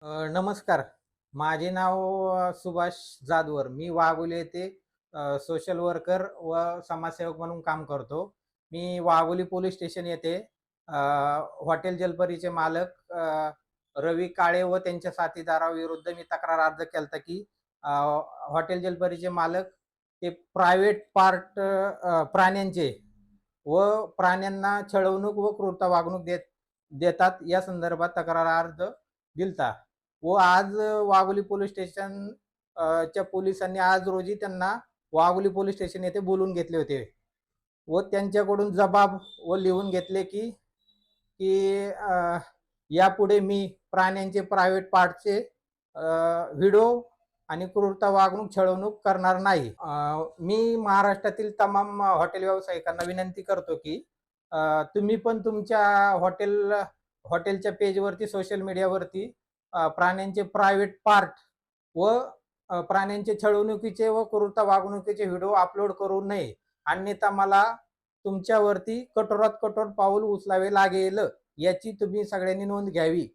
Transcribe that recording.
नमस्कार. माझे नाव सुभाष जाधवर. मी वाघोली येथे सोशल वर्कर व समाजसेवक म्हणून काम करतो. मी वाघोली पोलीस स्टेशन येथे हॉटेल जलपरीचे मालक रवी काळे व त्यांच्या साथीदाराविरुद्ध मी तक्रार अर्ज केला की अ, हॉटेल जलपरीचे मालक ते प्रायव्हेट पार्ट प्राण्यांचे व प्राण्यांना छळवणूक व क्रूरता वागणूक देतात या संदर्भात तक्रार अर्ज दिलता. व आज वाघोली पोलीस स्टेशन च्या पोलिसांनी आज रोजी त्यांना वाघोली पोलीस स्टेशन येथे बोलवून घेतले होते व त्यांच्याकडून जबाब व लिहून घेतले की की यापुढे मी प्राण्यांचे प्रायव्हेट पार्टचे व्हिडिओ आणि क्रूरता वागणूक छळवणूक करणार नाही. मी महाराष्ट्रातील तमाम हॉटेल व्यावसायिकांना विनंती करतो की तुम्ही पण तुमच्या हॉटेलच्या पेजवरती सोशल मीडियावरती प्राण्यांचे प्रायव्हेट पार्ट व प्राण्यांचे छळवणुकीचे व क्रूरता वागणुकीचे व्हिडिओ अपलोड करू नये. अन्यथा मला तुमच्यावरती कठोरात कठोर पाऊल उचलावे लागेल. याची तुम्ही सगळ्यांनी नोंद घ्यावी.